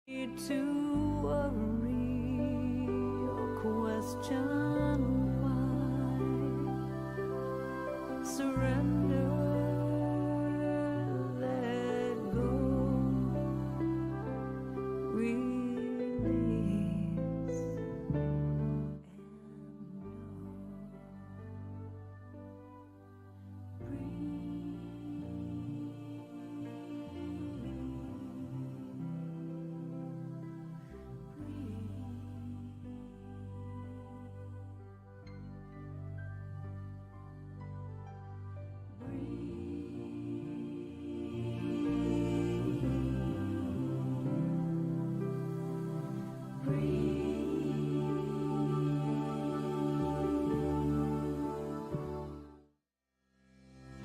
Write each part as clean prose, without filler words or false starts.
To worry or question why, surrender, let go, release, and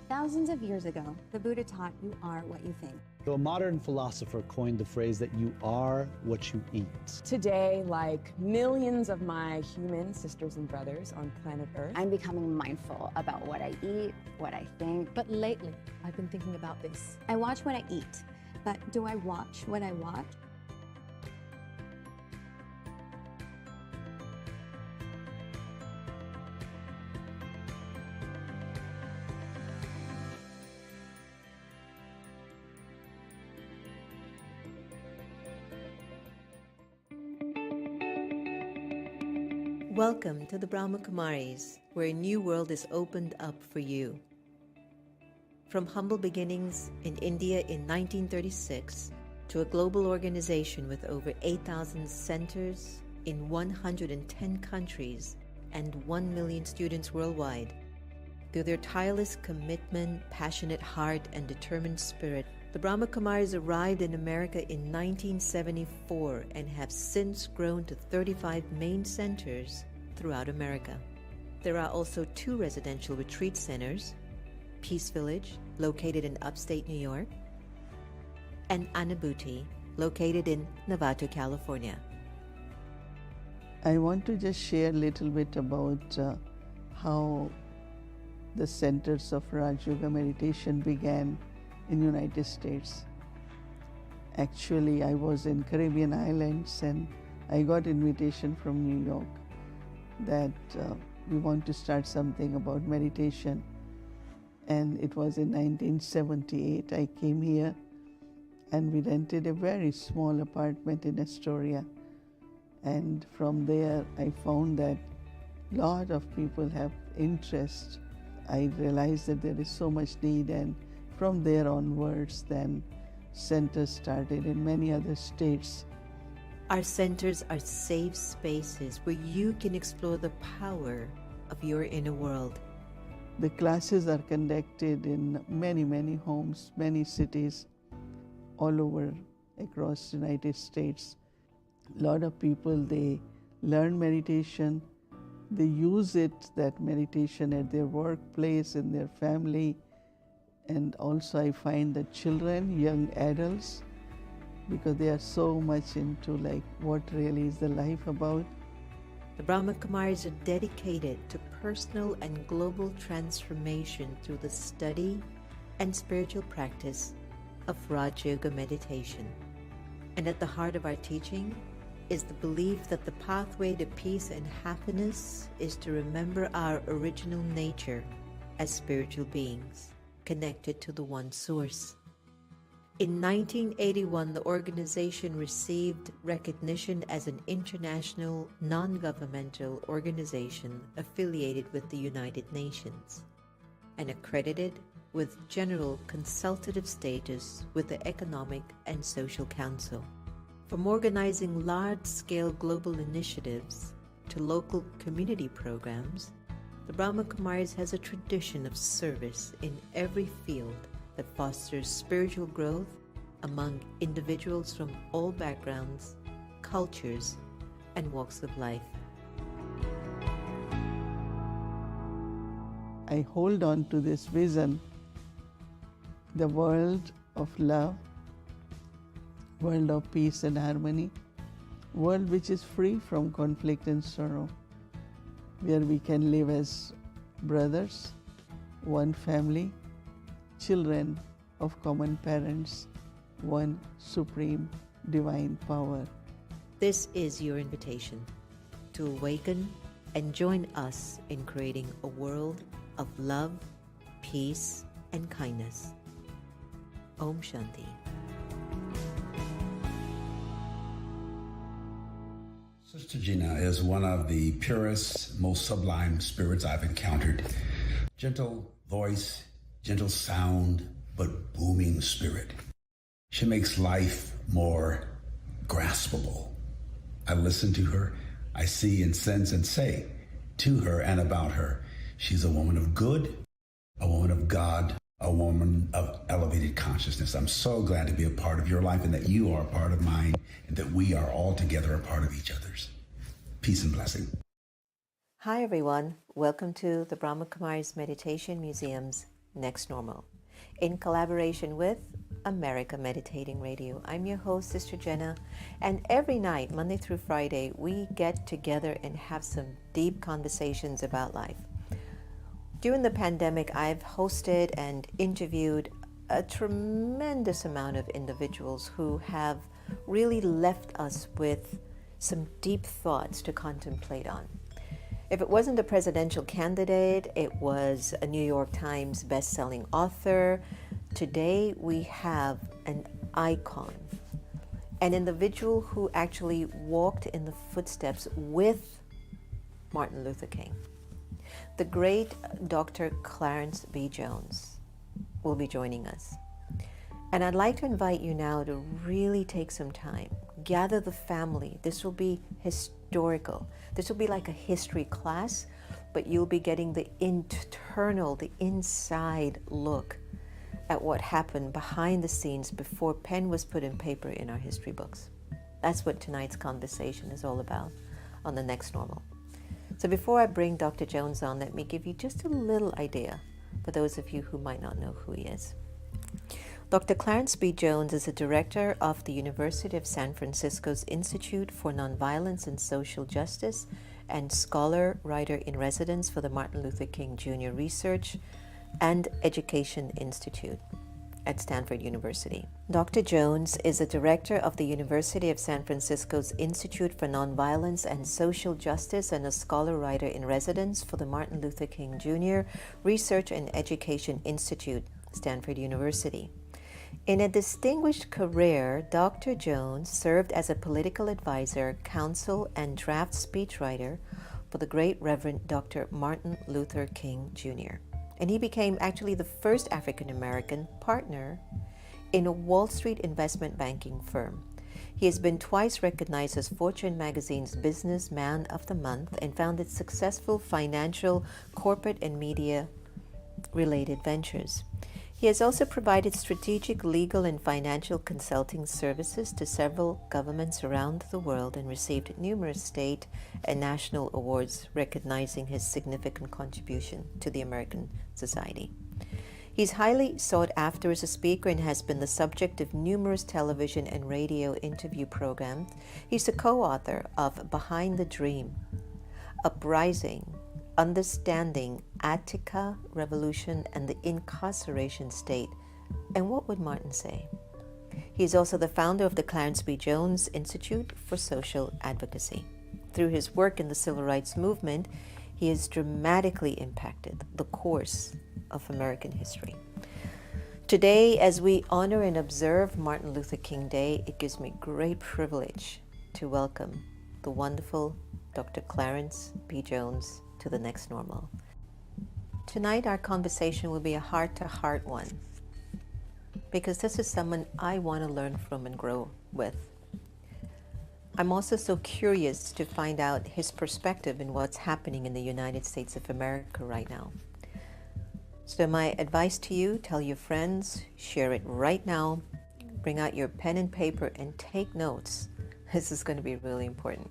Thousands of years ago, the Buddha taught you are what you think. So a modern philosopher coined the phrase that you are what you eat. Today, like millions of my human sisters and brothers on planet Earth, I'm becoming mindful about what I eat, what I think. But lately, I've been thinking about this. I watch what I eat, but do I watch what I watch? Welcome to the Brahma Kumaris, where a new world is opened up for you. From humble beginnings in India in 1936 to a global organization with over 8,000 centers in 110 countries and 1 million students worldwide, through their tireless commitment, passionate heart, and determined spirit, the Brahma Kumaris arrived in America in 1974 and have since grown to 35 main centers throughout America. There are also 2 residential retreat centers, Peace Village, located in upstate New York, and Anubhuti, located in Novato, California. I want to just share a little bit about how the centers of Raj Yoga meditation began in United States. Actually, I was in Caribbean islands and I got invitation from New York that we want to start something about meditation. And it was in 1978 I came here and we rented a very small apartment in Astoria. And from there I found that a lot of people have interest. I realized that there is so much need, and from there onwards then centers started in many other states. Our centers are safe spaces where you can explore the power of your inner world. The classes are conducted in many homes, many cities, all over across the United States. A lot of people, they learn meditation, they use it, that meditation, at their workplace, in their family, and also I find that children, young adults, because they are so much into like what really is the life about. The Brahma Kumaris are dedicated to personal and global transformation through the study and spiritual practice of Raj Yoga meditation. And at the heart of our teaching is the belief that the pathway to peace and happiness is to remember our original nature as spiritual beings, connected to the one source. In 1981, the organization received recognition as an international non-governmental organization affiliated with the United Nations and accredited with general consultative status with the Economic and Social Council. From organizing large-scale global initiatives to local community programs, the Brahma Kumaris has a tradition of service in every field that fosters spiritual growth among individuals from all backgrounds, cultures, and walks of life. I hold on to this vision, the world of love, world of peace and harmony, world which is free from conflict and sorrow, where we can live as brothers, one family, children of common parents, one supreme divine power. This is your invitation to awaken and join us in creating a world of love, peace, and kindness. Om Shanti. Sister Jenna is one of the purest, most sublime spirits I've encountered. Gentle voice, gentle sound, but booming spirit. She makes life more graspable. I listen to her, I see and sense and say to her and about her. She's a woman of good, a woman of God, a woman of elevated consciousness. I'm so glad to be a part of your life and that you are a part of mine and that we are all together a part of each other's. Peace and blessing. Hi everyone, welcome to the Brahma Kumaris Meditation Museum's Next Normal, in collaboration with America Meditating Radio. I'm your host, Sister Jenna, and every night, Monday through Friday, we get together and have some deep conversations about life. During the pandemic, I've hosted and interviewed a tremendous amount of individuals who have really left us with some deep thoughts to contemplate on. If it wasn't a presidential candidate, it was a New York Times best-selling author. Today we have an icon, an individual who actually walked in the footsteps with Martin Luther King. The great Dr. Clarence B. Jones will be joining us. And I'd like to invite you now to really take some time, gather the family. This will be historical. This will be like a history class, but you'll be getting the internal, the inside look at what happened behind the scenes before pen was put in paper in our history books. That's what tonight's conversation is all about on The Next Normal. So before I bring Dr. Jones on, let me give you just a little idea for those of you who might not know who he is. Dr. Clarence B. Jones is a director of the University of San Francisco's Institute for Nonviolence and Social Justice and scholar writer in residence for the Martin Luther King Jr. Research and Education Institute at Stanford University. Dr. Jones is a director of the University of San Francisco's Institute for Nonviolence and Social Justice and a scholar writer in residence for the Martin Luther King Jr. Research and Education Institute, Stanford University. In a distinguished career, Dr. Jones served as a political advisor, counsel, and draft speechwriter for the great Reverend Dr. Martin Luther King Jr. And he became actually the first African-American partner in a Wall Street investment banking firm. He has been twice recognized as Fortune magazine's Businessman of the Month and founded successful financial, corporate, and media-related ventures. He has also provided strategic, legal, and financial consulting services to several governments around the world and received numerous state and national awards recognizing his significant contribution to the American society. He's highly sought after as a speaker and has been the subject of numerous television and radio interview programs. He's the co-author of Behind the Dream, Uprising, Understanding Attica Revolution and the Incarceration State, and what would Martin say? He is also the founder of the Clarence B. Jones Institute for Social Advocacy. Through his work in the civil rights movement, he has dramatically impacted the course of American history. Today, as we honor and observe Martin Luther King Day, it gives me great privilege to welcome the wonderful Dr. Clarence B. Jones to The Next Normal. Tonight our conversation will be a heart-to-heart one, because this is someone I want to learn from and grow with. I'm also so curious to find out his perspective in what's happening in the United States of America right now. So my advice to you, tell your friends, share it right now, bring out your pen and paper and take notes. This is going to be really important.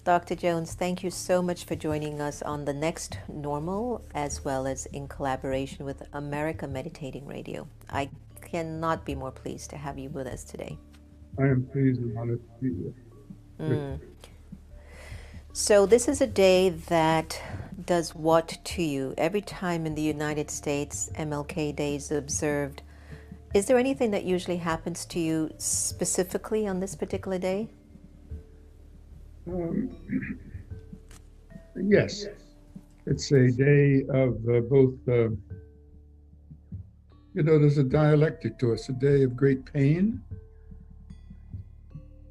Dr. Jones, thank you so much for joining us on The Next Normal, as well as in collaboration with America Meditating Radio. I cannot be more pleased to have you with us today. I am pleased and honored to be here. So this is a day that does what to you? Every time in the United States, MLK Day is observed, Is there anything that usually happens to you specifically on this particular day? Yes, it's a day of both, there's a dialectic to it. It's a day of great pain,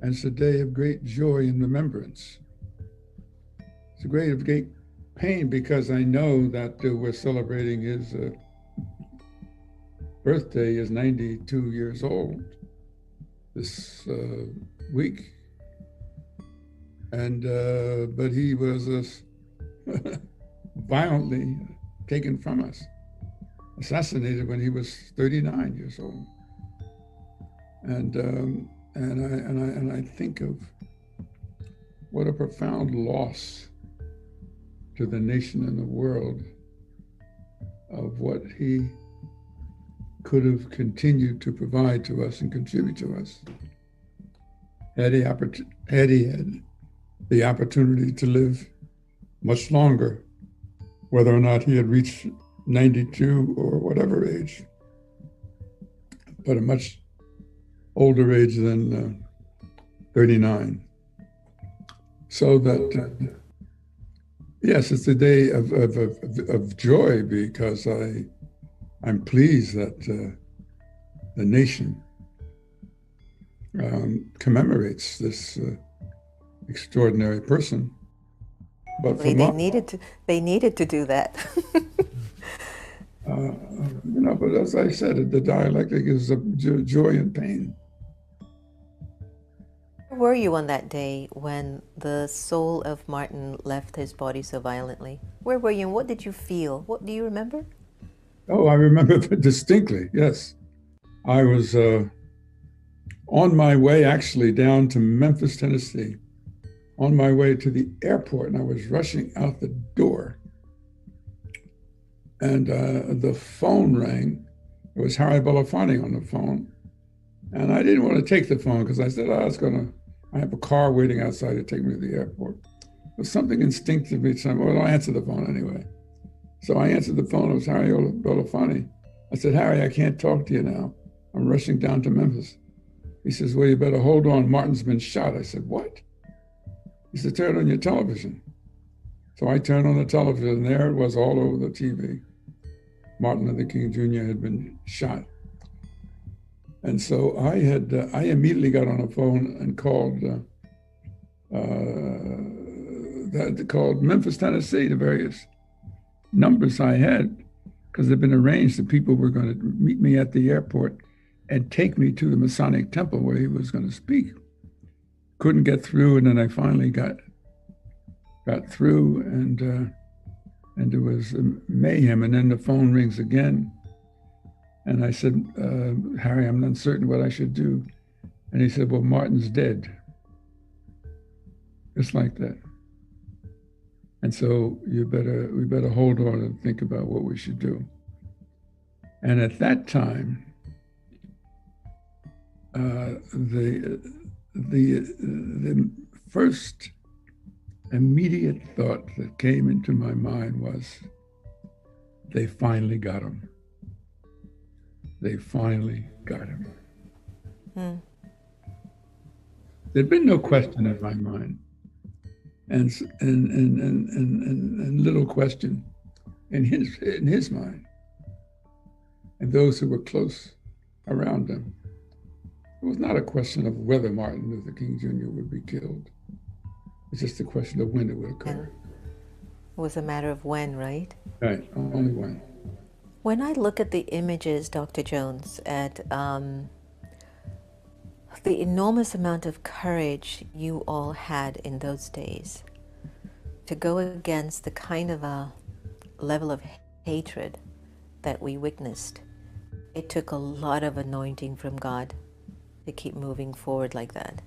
and it's a day of great joy and remembrance. It's a day of great pain because I know that we're celebrating his birthday. Is 92 years old this week. And but he was violently taken from us, assassinated when he was 39 years old. And I think of what a profound loss to the nation and the world of what he could have continued to provide to us and contribute to us had he had the opportunity to live much longer, whether or not he had reached 92 or whatever age, but a much older age than 39. So that, yes, it's a day of joy because I'm pleased that the nation commemorates this extraordinary person. But They needed to do that. But as I said, the dialectic is of joy and pain. Where were you on that day when the soul of Martin left his body so violently? Where were you and what did you feel? What do you remember? Oh, I remember distinctly, yes. I was on my way actually down to Memphis, Tennessee, on my way to the airport, and I was rushing out the door. And the phone rang. It was Harry Belafonte on the phone. And I didn't want to take the phone because I said, I have a car waiting outside to take me to the airport. But something instinctively said, well, I'll answer the phone anyway. So I answered the phone. It was Harry Belafonte. I said, Harry, I can't talk to you now. I'm rushing down to Memphis. He says, well, you better hold on. Martin's been shot. I said, what? He said, turn on your television. So I turned on the television, and there it was all over the TV. Martin Luther King Jr. had been shot. And so I immediately got on the phone and called Memphis, Tennessee, the various numbers I had, because they'd been arranged that people were going to meet me at the airport and take me to the Masonic temple where he was going to speak. Couldn't get through, and then I finally got through, and there was mayhem, and then the phone rings again. And I said, Harry, I'm uncertain what I should do. And he said, well, Martin's dead. Just like that. And so we better hold on and think about what we should do. And at that time, the first immediate thought that came into my mind was, they finally got him. They finally got him. There'd been no question in my mind, and little question in his mind, and those who were close around him. It was not a question of whether Martin Luther King Jr. would be killed. It's just a question of when it would occur. It was a matter of when, right? Right, only when. When I look at the images, Dr. Jones, at the enormous amount of courage you all had in those days to go against the kind of a level of hatred that we witnessed, it took a lot of anointing from God to keep moving forward like that.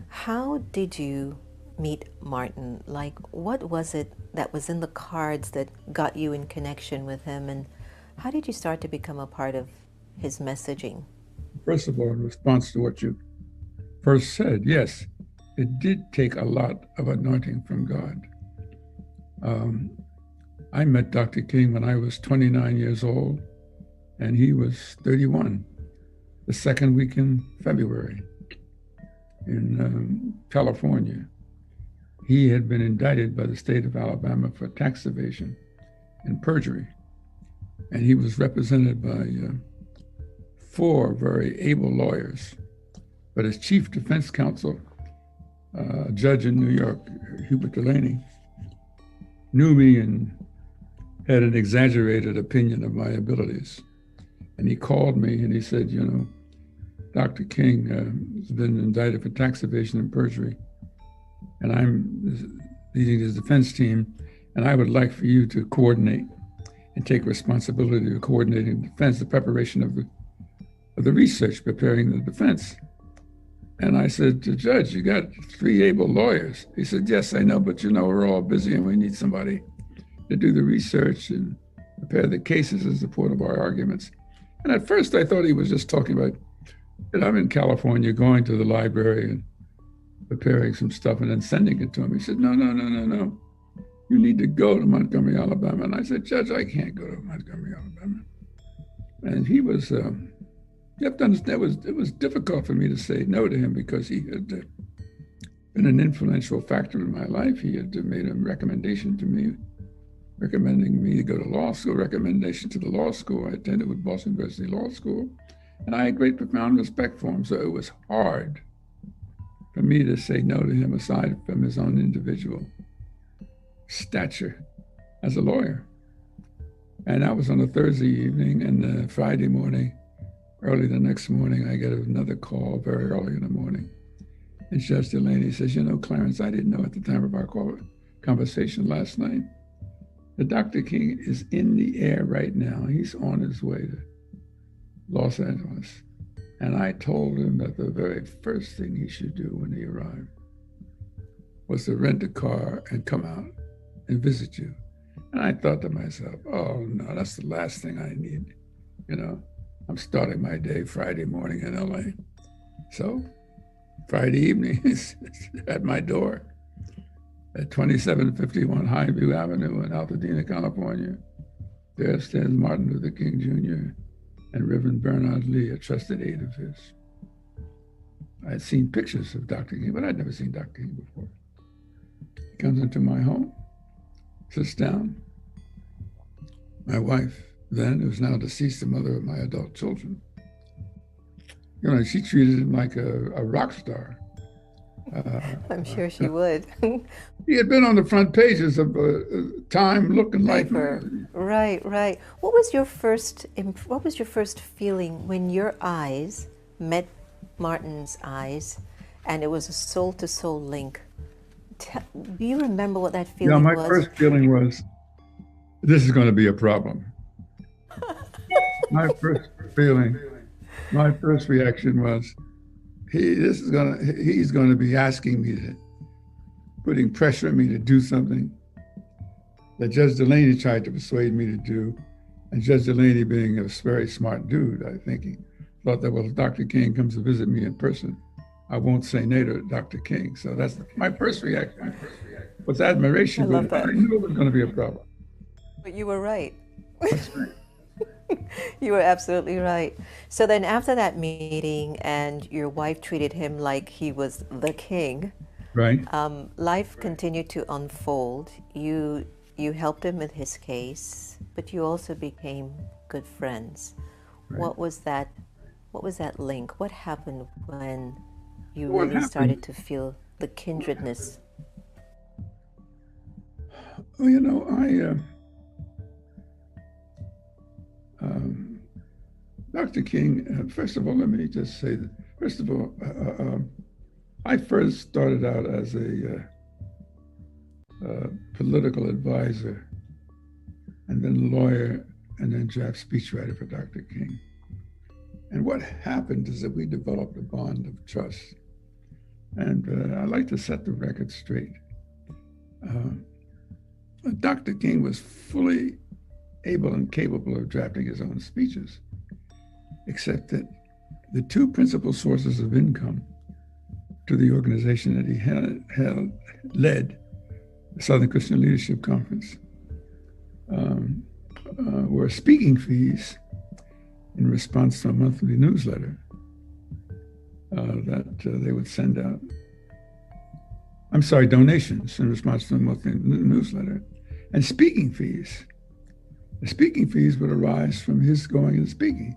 How did you meet Martin? Like, what was it that was in the cards that got you in connection with him, and how did you start to become a part of his messaging? First of all, in response to what you first said, yes, it did take a lot of anointing from God. I met Dr. King when I was 29 years old, and he was 31. the second week in February in California. He had been indicted by the state of Alabama for tax evasion and perjury. And he was represented by 4 very able lawyers. But his chief defense counsel, a judge in New York, Hubert Delaney, knew me and had an exaggerated opinion of my abilities. And he called me and he said, you know, Dr. King has been indicted for tax evasion and perjury. And I'm leading his defense team, and I would like for you to coordinate and take responsibility of coordinating the defense, the preparation of the research, preparing the defense. And I said, Judge, you got 3 able lawyers. He said, yes, I know, but you know, we're all busy and we need somebody to do the research and prepare the cases in support of our arguments. And at first I thought he was just talking about that I'm in California going to the library and preparing some stuff and then sending it to him. He said, no. You need to go to Montgomery, Alabama. And I said, Judge, I can't go to Montgomery, Alabama. And he was, you have to understand, it was difficult for me to say no to him because he had been an influential factor in my life. He had made a recommendation to me, recommending me to go to law school, recommendation to the law school. I attended with Boston University Law School, and I had great profound respect for him. So it was hard for me to say no to him aside from his own individual stature as a lawyer. And that was on a Thursday evening, and Friday morning, early the next morning, I get another call very early in the morning. And Judge Delaney says, you know, Clarence, I didn't know at the time of our conversation last night that Dr. King is in the air right now. He's on his way to Los Angeles. And I told him that the very first thing he should do when he arrived was to rent a car and come out and visit you. And I thought to myself, oh no, that's the last thing I need. You know, I'm starting my day Friday morning in LA. So Friday evening is at my door at 2751 Highview Avenue in Altadena, California. There stands Martin Luther King Jr. and Reverend Bernard Lee, a trusted aide of his. I had seen pictures of Dr. King, but I'd never seen Dr. King before. He comes into my home, sits down. My wife, then, who's now deceased, the mother of my adult children, you know, she treated him like a rock star. I'm sure she would. He had been on the front pages of Time, Look, and Life. Right. What was your first feeling when your eyes met Martin's eyes, and it was a soul-to-soul link? Do you remember what that feeling was? Yeah, my first feeling was, this is going to be a problem. My first reaction was, he's going to be asking me putting pressure on me to do something that Judge Delaney tried to persuade me to do. And Judge Delaney, being a very smart dude, I think he thought that, well, if Dr. King comes to visit me in person, I won't say no to Dr. King. So that's my first reaction. Was admiration, I love that. I knew it was going to be a problem. But you were right. That's right. You were absolutely right. So then after that meeting, and your wife treated him like he was the king, Right. Life continued to unfold. You helped him with his case, but you also became good friends. Right. What was that link? What happened when you What really happened? started to feel the kindredness? Well, you know, Dr. King, first of all, let me just say that, first of all, I first started out as a political advisor, and then lawyer, and then draft speechwriter for Dr. King. And what happened is that we developed a bond of trust. And I'd like to set the record straight. Dr. King was fully able and capable of drafting his own speeches, except that the 2 principal sources of income to the organization that he led, the Southern Christian Leadership Conference, were speaking fees in response to a monthly newsletter that they would send out. I'm sorry, donations in response to the monthly newsletter, and speaking fees. The speaking fees would arise from his going and speaking,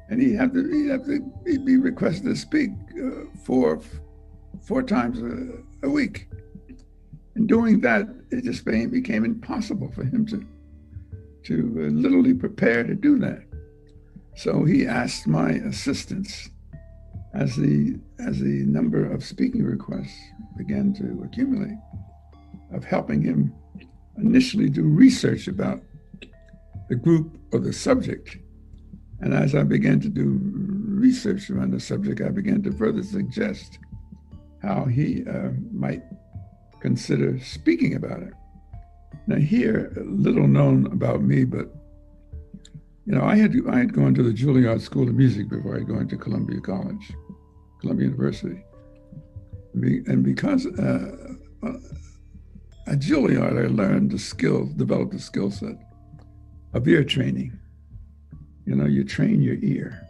and he'd be requested to speak four times a week. And doing that, it just became impossible for him to literally prepare to do that. So he asked my assistance, as the number of speaking requests began to accumulate, of helping him initially do research about the group or the subject. And as I began to do research around the subject, I began to further suggest how he might consider speaking about it. Now here, little known about me, but I had gone to the Juilliard School of Music before I went to Columbia University. And because at Juilliard, I learned developed the skill set of ear training. You train your ear.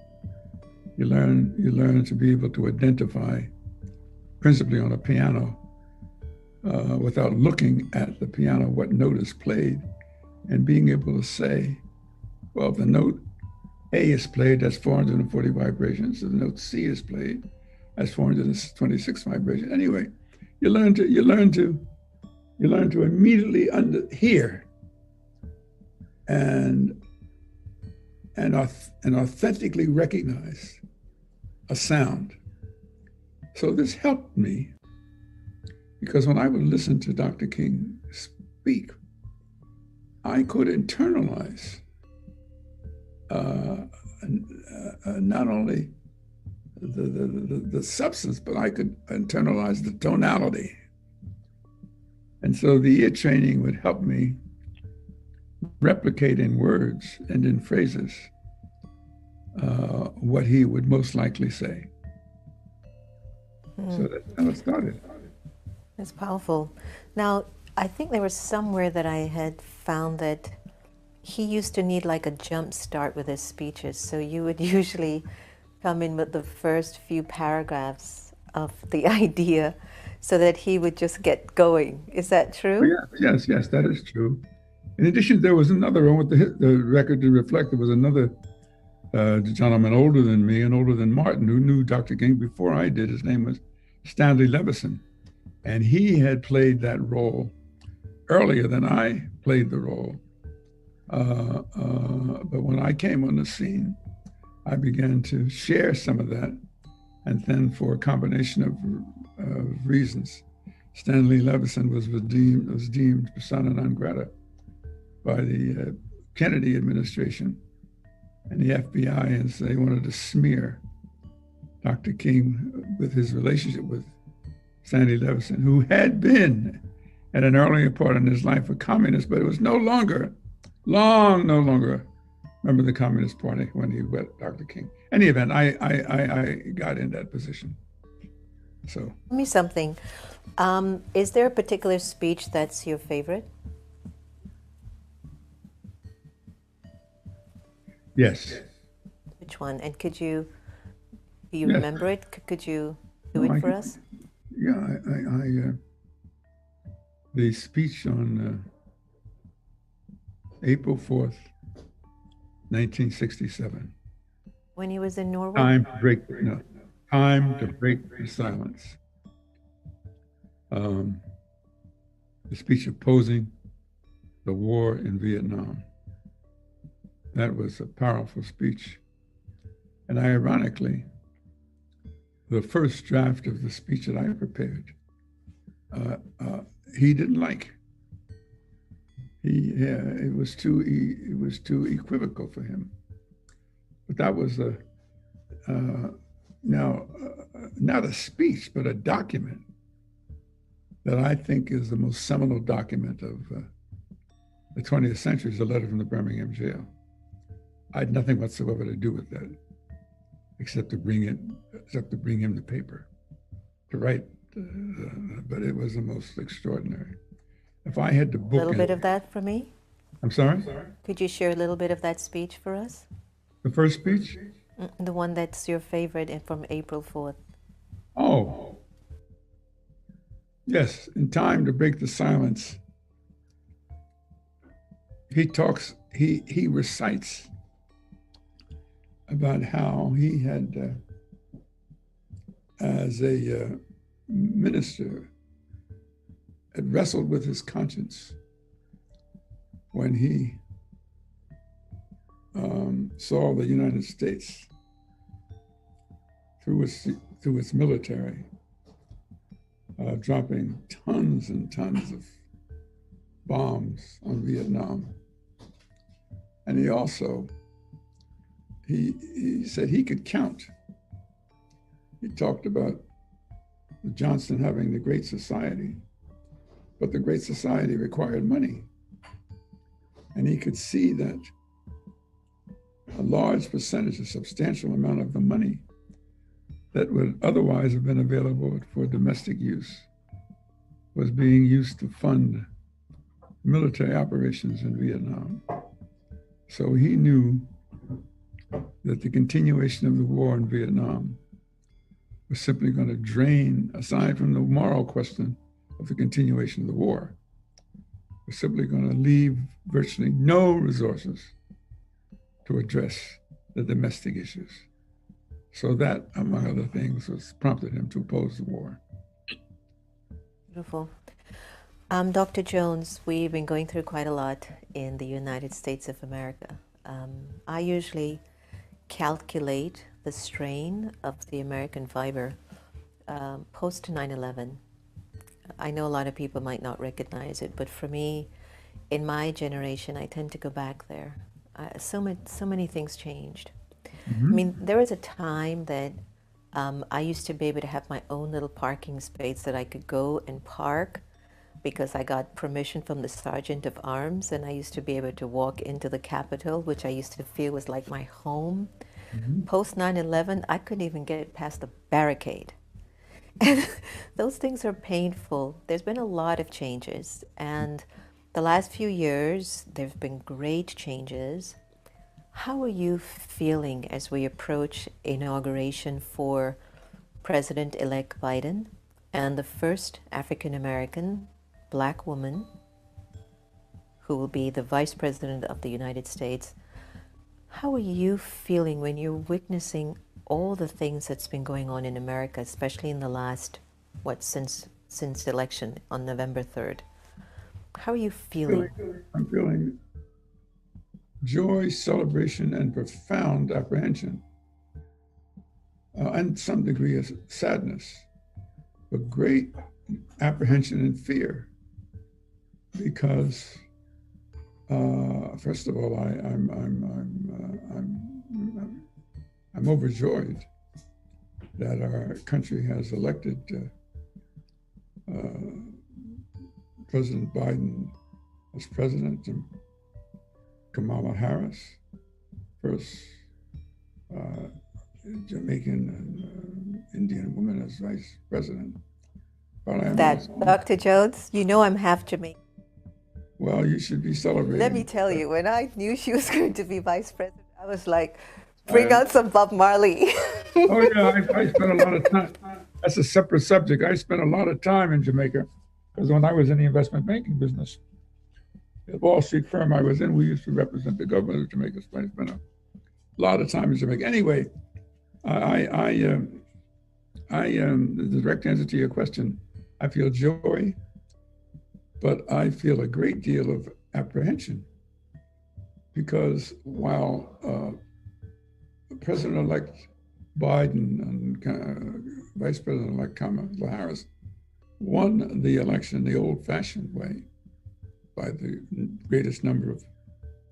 You learn to be able to identify, principally on a piano, without looking at the piano, what note is played, and being able to say, well, if the note A is played, that's 440 vibrations. If the note C is played, that's 426 vibrations. Anyway, you learn to immediately hear and authentically recognize a sound. So this helped me, because when I would listen to Dr. King speak, I could internalize not only the substance, but I could internalize the tonality. And so the ear training would help me replicate in words and in phrases what he would most likely say. So that's how it started. That's powerful. Now, I think there was somewhere that I had found that he used to need like a jump start with his speeches. So you would usually come in with the first few paragraphs of the idea so that he would just get going. Is that true? Yes, that is true. In addition, there was another one with the record to reflect. There was another gentleman older than me and older than Martin who knew Dr. King before I did. His name was Stanley Levison. And he had played that role earlier than I played the role. But when I came on the scene, I began to share some of that. And then for a combination of reasons, Stanley Levison was deemed persona non grata by the Kennedy administration and the FBI, and so they wanted to smear Dr. King with his relationship with Stanley Levison, who had been at an earlier part in his life a communist, but it was no longer member of the Communist Party when he met Dr. King. In any event, I got in that position. So tell me something. Is there a particular speech that's your favorite? Yes. Which one? And do you remember it? Could you do it for us? Yeah, the speech on April 4th, 1967. When he was in Norway? Time to break the silence. The speech opposing the war in Vietnam. That was a powerful speech. And ironically, the first draft of the speech that I prepared, he didn't like. It was too equivocal for him. But that was not a speech, but a document that I think is the most seminal document of the 20th century. Is a letter from the Birmingham jail. I had nothing whatsoever to do with that, except to bring him the paper to write. But it was the most extraordinary. If I had to book a little bit of that for me. I'm sorry? Could you share a little bit of that speech for us? The first speech? The one that's your favorite and from April 4th. Oh, yes, in time to break the silence, he recites about how he had, as a minister, had wrestled with his conscience when he saw the United States through its military dropping tons and tons of bombs on Vietnam. And he also, he said he could count. He talked about Johnson having the Great Society, but the Great Society required money. And he could see that a large percentage, a substantial amount of the money that would otherwise have been available for domestic use was being used to fund military operations in Vietnam. So he knew that the continuation of the war in Vietnam was simply going to drain, aside from the moral question of the continuation of the war, was simply going to leave virtually no resources to address the domestic issues. So that, among other things, prompted him to oppose the war. Beautiful. Dr. Jones, we've been going through quite a lot in the United States of America. I usually calculate the strain of the American fiber post 9/11. I know a lot of people might not recognize it, but for me, in my generation, I tend to go back there. So many things changed. Mm-hmm. I mean, there was a time that I used to be able to have my own little parking space that I could go and park because I got permission from the Sergeant of Arms, and I used to be able to walk into the Capitol, which I used to feel was like my home. Mm-hmm. Post 9/11, I couldn't even get past the barricade. And those things are painful. There's been a lot of changes, and the last few years, there have been great changes. How are you feeling as we approach inauguration for President-elect Biden and the first African-American Black woman who will be the Vice President of the United States? How are you feeling when you're witnessing all the things that's been going on in America, especially in the last, since the election on November 3rd? How are you feeling? I'm feeling joy, celebration, and profound apprehension, and some degree of sadness, but great apprehension and fear, because first of all, I'm overjoyed that our country has elected President Biden as president, and Kamala Harris, first Jamaican and Indian woman as vice president. But Dr. Jones, you know I'm half Jamaican. Well, you should be celebrating. Let me tell you, when I knew she was going to be vice president, I was like, bring out some Bob Marley. Oh yeah, I spent a lot of time. That's a separate subject. I spent a lot of time in Jamaica, because when I was in the investment banking business, the Wall Street firm I was in, we used to represent the government of Jamaica. So I spent a lot of time in Jamaica. Anyway, the direct answer to your question, I feel joy, but I feel a great deal of apprehension, because while President-elect Biden and Vice President-elect Kamala Harris won the election the old-fashioned way by the greatest number of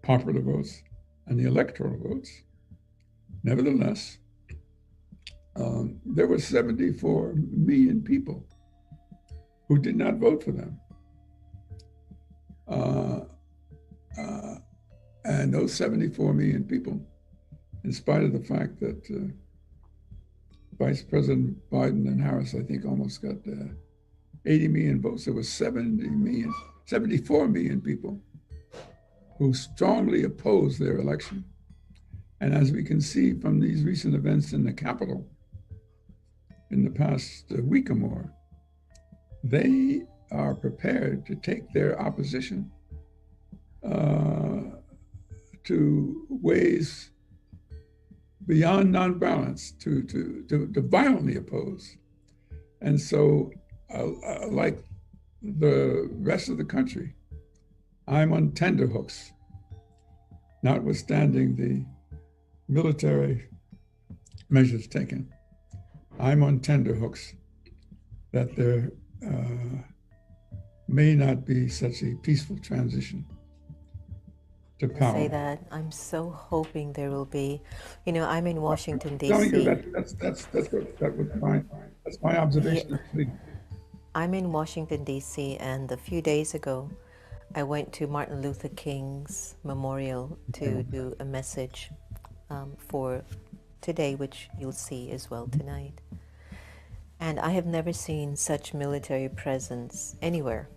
popular votes and the electoral votes, nevertheless, there were 74 million people who did not vote for them. And those 74 million people, in spite of the fact that Vice President Biden and Harris, I think, almost got 80 million votes, there was 74 million people who strongly opposed their election. And as we can see from these recent events in the Capitol, in the past week or more, they are prepared to take their opposition to ways beyond nonviolence, to violently oppose. And so, like the rest of the country, I'm on tenterhooks, notwithstanding the military measures taken. I'm on tenterhooks that there may not be such a peaceful transition to power. Say that. I'm so hoping there will be. You know, I'm in Washington, I'm telling you, D.C. That's my observation. I'm in Washington, D.C., and a few days ago, I went to Martin Luther King's memorial to do a message for today, which you'll see as well tonight. And I have never seen such military presence anywhere,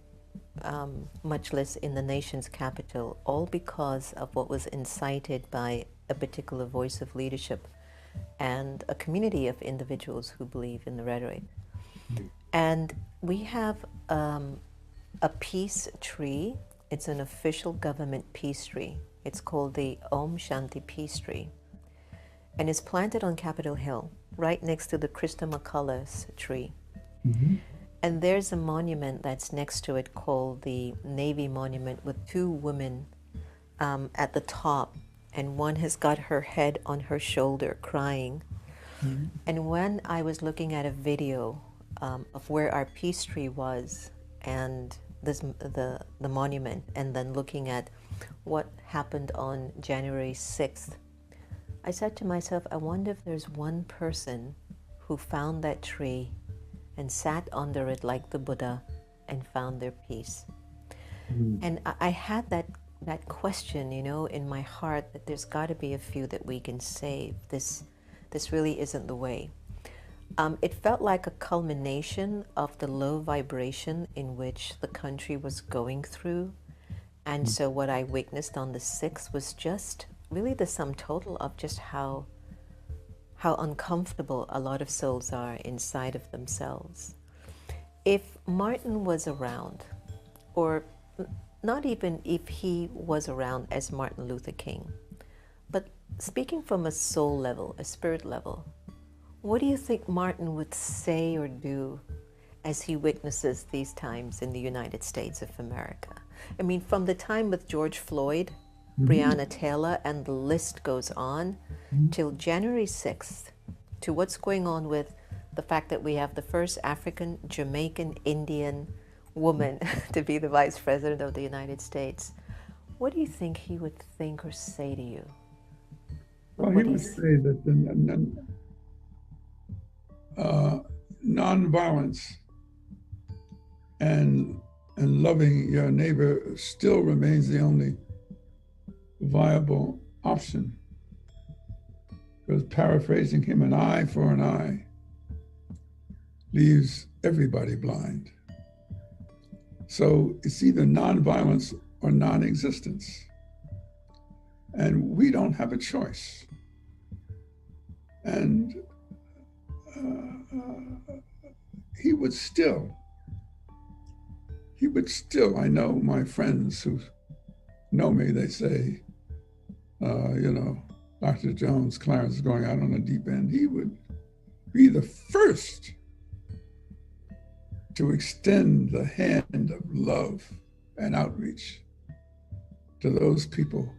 much less in the nation's capital, all because of what was incited by a particular voice of leadership and a community of individuals who believe in the rhetoric. And we have a peace tree. It's an official government peace tree. It's called the Om Shanti Peace Tree. And it's planted on Capitol Hill, right next to the Krista McCullough's tree. Mm-hmm. And there's a monument that's next to it called the Navy Monument with two women at the top. And one has got her head on her shoulder crying. Mm-hmm. And when I was looking at a video of where our peace tree was and the monument, and then looking at what happened on January 6th, I said to myself, I wonder if there's one person who found that tree and sat under it like the Buddha and found their peace. Mm. And I had that question, you know, in my heart that there's got to be a few that we can save. This really isn't the way. It felt like a culmination of the low vibration in which the country was going through. And so what I witnessed on the 6th was just really the sum total of just how uncomfortable a lot of souls are inside of themselves. If Martin was around, or not even if he was around as Martin Luther King, but speaking from a soul level, a spirit level, what do you think Martin would say or do as he witnesses these times in the United States of America? I mean, from the time with George Floyd, Breonna Taylor, and the list goes on, till January 6th, to what's going on with the fact that we have the first African, Jamaican, Indian woman to be the Vice President of the United States. What do you think he would think or say to you? Well, he would say that the nonviolence and loving your neighbor still remains the only viable option. Because paraphrasing him, an eye for an eye leaves everybody blind. So it's either nonviolence or non-existence. And we don't have a choice. And he would still, I know my friends who know me, they say, you know, Dr. Jones, Clarence is going out on a deep end. He would be the first to extend the hand of love and outreach to those people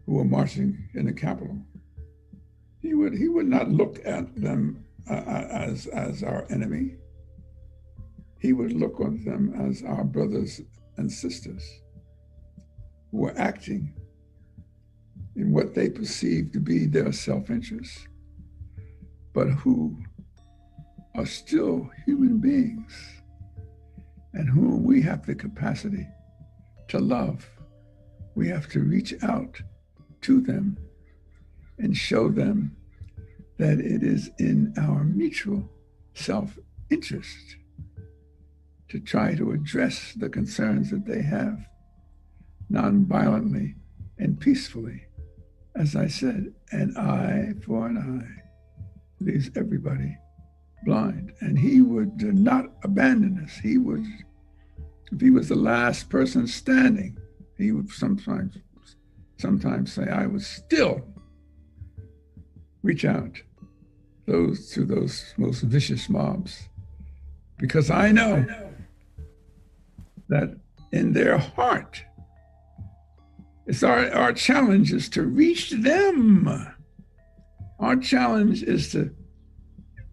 who were marching in the Capitol. He would not look at them as our enemy. He would look on them as our brothers and sisters who were acting in what they perceive to be their self-interest, but who are still human beings and whom we have the capacity to love. We have to reach out to them and show them that it is in our mutual self-interest to try to address the concerns that they have non-violently and peacefully. As I said, an eye for an eye leaves everybody blind, and he would not abandon us. He would, if he was the last person standing, he would sometimes say, I would still reach out to those most vicious mobs, because I know that in their heart, it's our challenge is to reach them. Our challenge is to,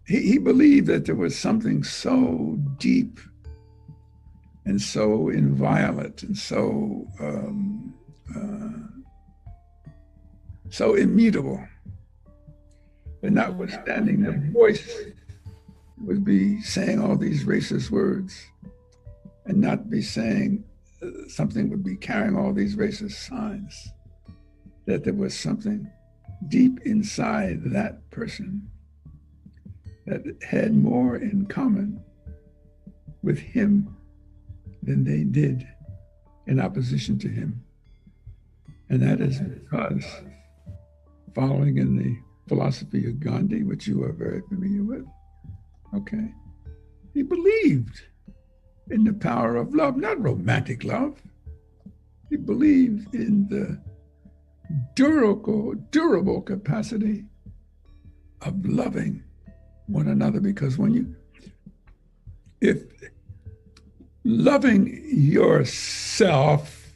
he believed that there was something so deep and so inviolate and so immutable, that notwithstanding the voice would be saying all these racist words and not be saying something, would be carrying all these racist signs, that there was something deep inside that person that had more in common with him than they did in opposition to him. And that is because, following in the philosophy of Gandhi, which you are very familiar with, okay, he believed in the power of love, not romantic love. He believed in the durable capacity of loving one another, because if loving yourself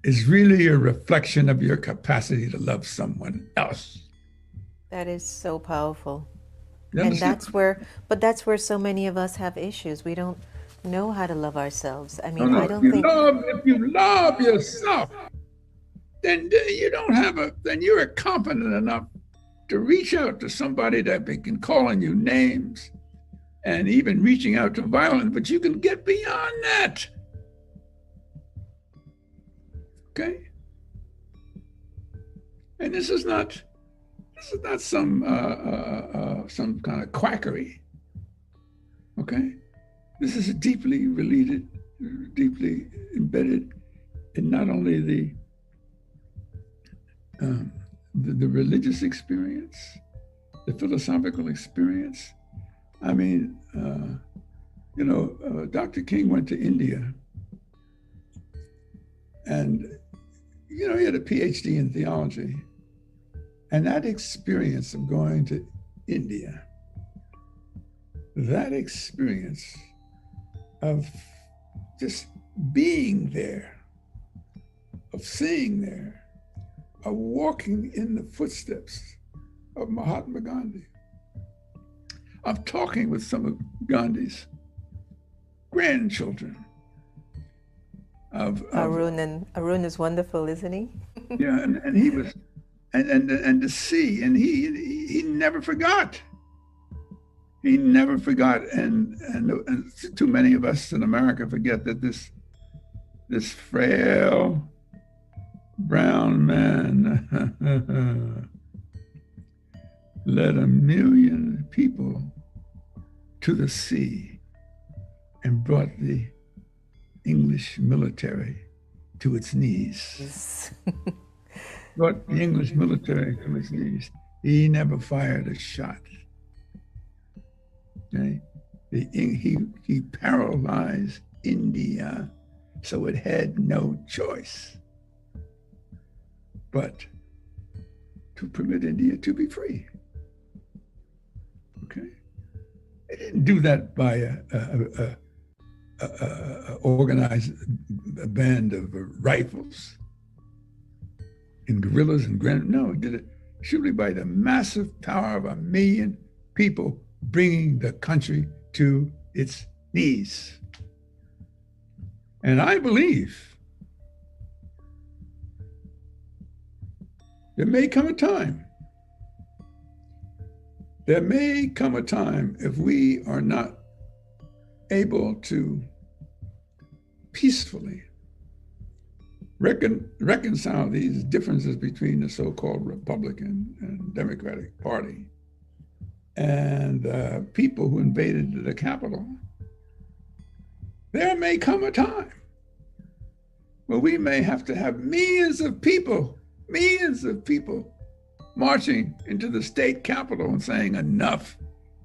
is really a reflection of your capacity to love someone else. That is so powerful. You And understand? that's where so many of us have issues. We don't know how to love ourselves. I No, mean, no, I don't think. if you love yourself, then you don't have then you're confident enough to reach out to somebody that can call on you names, and even reaching out to violence, but you can get beyond that. Okay? And this is not some kind of quackery. Okay? This is deeply related, deeply embedded in not only the religious experience, the philosophical experience. I mean, Dr. King went to India, and, he had a PhD in theology. And that experience of going to India, that experience of just being there, of seeing there, of walking in the footsteps of Mahatma Gandhi, of talking with some of Gandhi's grandchildren, Arun is wonderful, isn't he? Yeah, and he was, and to see, and he never forgot. He never forgot, and too many of us in America forget that this frail brown man led 1 million people to the sea and brought the English military to its knees. Brought the English military to its knees. He never fired a shot. Okay? He paralyzed India, so it had no choice but to permit India to be free. Okay? They didn't do that by organized band of rifles and guerrillas and no, it did it surely by the massive power of 1 million people bringing the country to its knees. And I believe there may come a time if we are not able to peacefully reconcile these differences between the so-called Republican and Democratic Party and people who invaded the Capitol, there may come a time where we may have to have millions of people marching into the state capitol and saying enough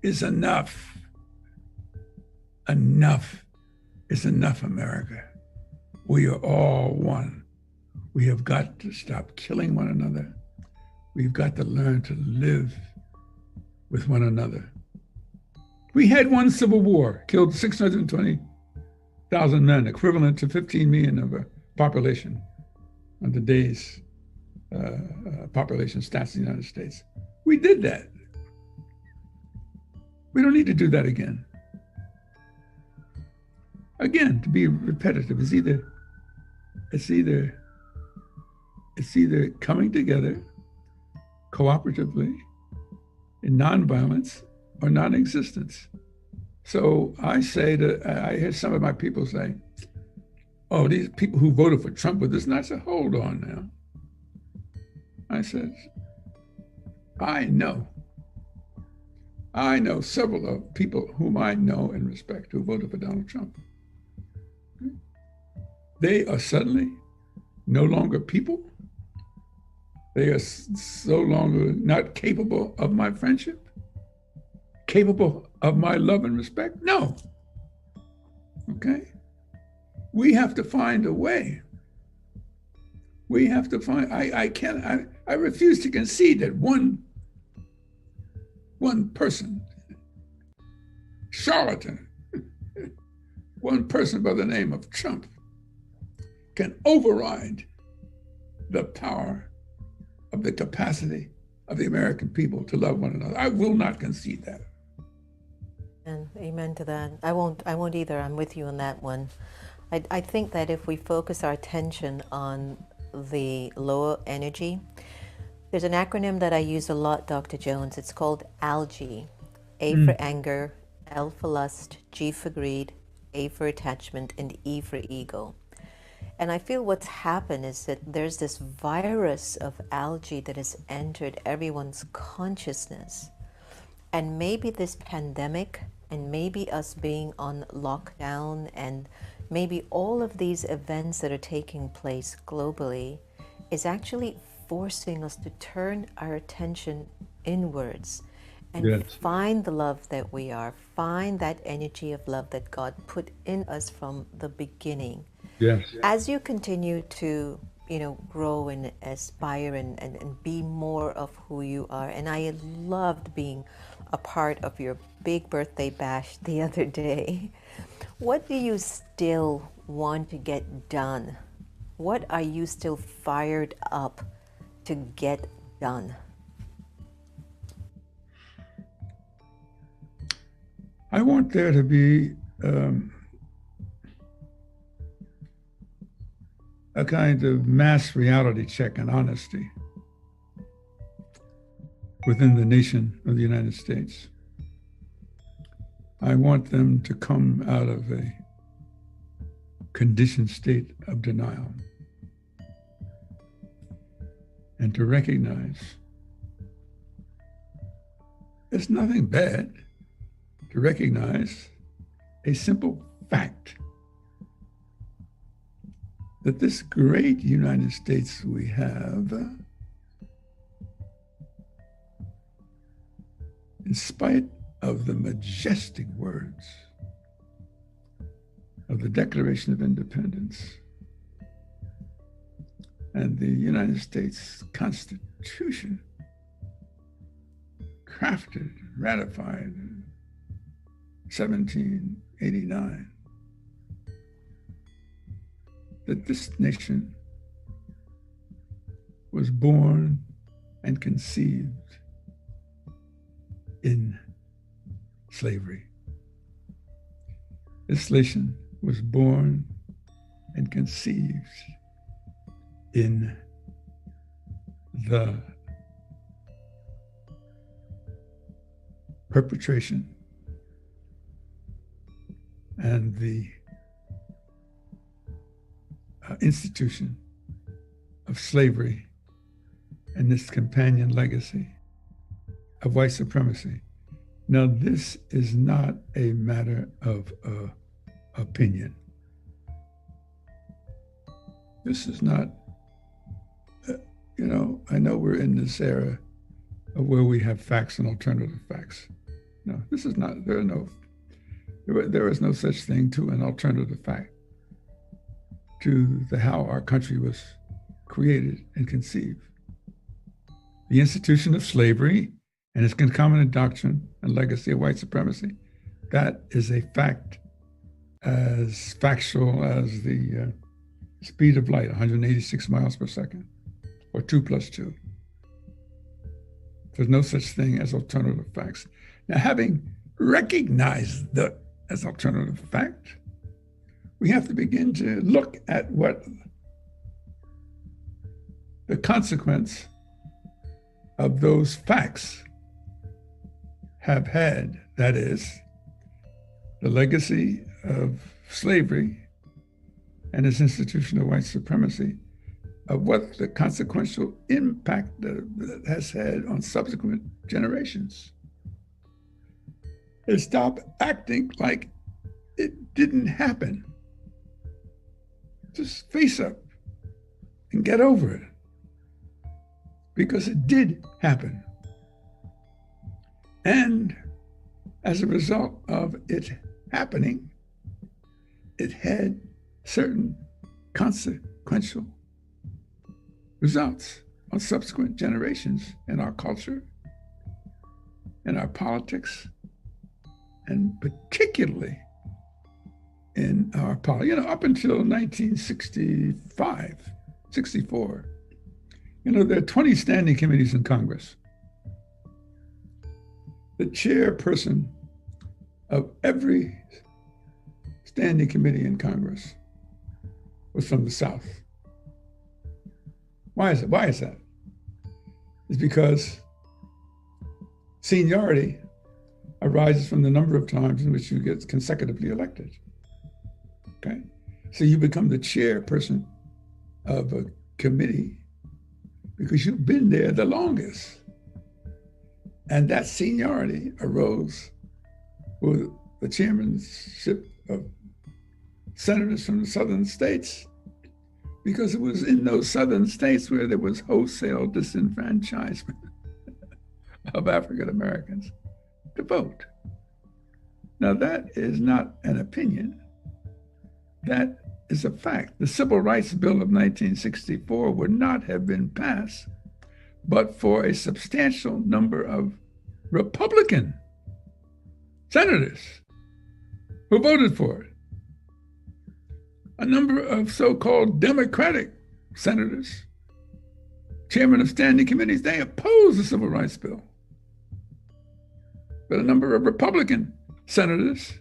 is enough. Enough is enough, America. We are all one. We have got to stop killing one another. We've got to learn to live with one another. We had one civil war, killed 620,000 men, equivalent to 15 million of a population on today's population stats in the United States. We did that. We don't need to do that again. Again, to be repetitive, it's either coming together cooperatively in nonviolence or non-existence. So I hear some of my people say, oh, these people who voted for Trump with this, and I said, hold on now. I said, I know several of people whom I know and respect who voted for Donald Trump. They are suddenly no longer people. They are so longer not capable of my friendship, capable of my love and respect. No. Okay? We have to find a way. We have to find, I refuse to concede that one person, charlatan, one person by the name of Trump can override the power of the capacity of the American people to love one another. I will not concede that. And amen to that. I won't either. I'm with you on that one. I think that if we focus our attention on the lower energy, there's an acronym that I use a lot, Dr. Jones. It's called ALGE. A for anger, L for lust, G for greed, A for attachment, and E for ego. And I feel what's happened is that there's this virus of algae that has entered everyone's consciousness. And maybe this pandemic, and maybe us being on lockdown, and maybe all of these events that are taking place globally is actually forcing us to turn our attention inwards and find the love that we are, find that energy of love that God put in us from the beginning. Yes. As you continue to, grow and aspire and be more of who you are, and I loved being a part of your big birthday bash the other day. What do you still want to get done? What are you still fired up to get done? I want there to be a kind of mass reality check and honesty within the nation of the United States. I want them to come out of a conditioned state of denial and to recognize it's nothing bad to recognize a simple fact that this great United States we have, in spite of the majestic words of the Declaration of Independence and the United States Constitution, crafted, ratified in 1789, that this nation was born and conceived in slavery. This nation was born and conceived in the perpetration and the institution of slavery and this companion legacy of white supremacy. Now, this is not a matter of opinion. This is not, I know we're in this era of where we have facts and alternative facts. No, this is not, there is no such thing to an alternative fact to how our country was created and conceived. The institution of slavery and its concomitant doctrine and legacy of white supremacy, that is a fact as factual as the speed of light, 186 miles per second, or 2 + 2. There's no such thing as alternative facts. Now, having recognized that as alternative fact, we have to begin to look at what the consequence of those facts have had, that is, the legacy of slavery and its institution of white supremacy, of what the consequential impact that has had on subsequent generations. And stop acting like it didn't happen. Just face up and get over it, because it did happen. And as a result of it happening, it had certain consequential results on subsequent generations in our culture, in our politics, and particularly in our politics. Up until 1965, 64, there are 20 standing committees in Congress. The chairperson of every standing committee in Congress was from the South. Why is that? It's because seniority arises from the number of times in which you get consecutively elected. Okay? So you become the chairperson of a committee because you've been there the longest. And that seniority arose with the chairmanship of senators from the southern states, because it was in those southern states where there was wholesale disenfranchisement of African Americans to vote. Now, that is not an opinion. That is a fact. The Civil Rights Bill of 1964 would not have been passed but for a substantial number of Republican senators who voted for it. A number of so-called Democratic senators, chairmen of standing committees, they opposed the Civil Rights Bill. But a number of Republican senators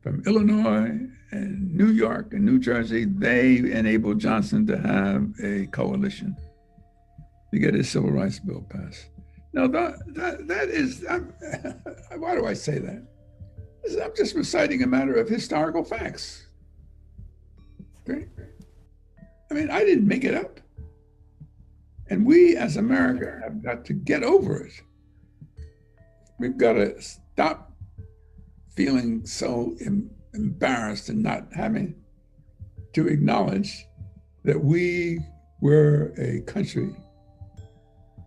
from Illinois and New York and New Jersey, they enabled Johnson to have a coalition to get his Civil Rights Bill passed. Now, that is, why do I say that? I'm just reciting a matter of historical facts. Okay? I mean, I didn't make it up. And we as America have got to get over it. We've got to stop feeling so embarrassed and not having to acknowledge that we were a country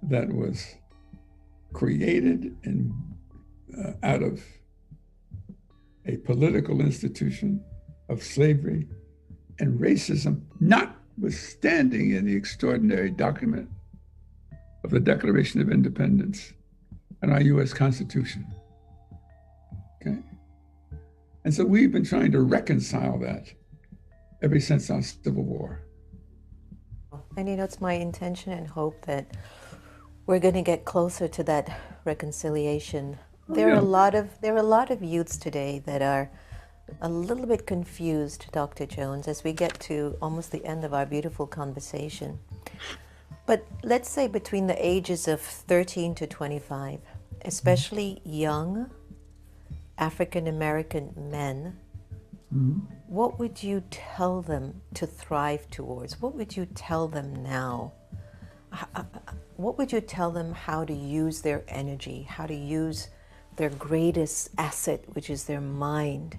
that was created out of a political institution of slavery and racism, notwithstanding in the extraordinary document of the Declaration of Independence and our U.S. Constitution. Okay? And so we've been trying to reconcile that ever since our Civil War. And it's my intention and hope that we're going to get closer to that reconciliation. There are a lot of youths today that are a little bit confused, Dr. Jones, as we get to almost the end of our beautiful conversation. But let's say between the ages of 13 to 25, especially young African American men, what would you tell them to thrive towards? What would you tell them now? What would you tell them how to use their energy, how to use their greatest asset, which is their mind,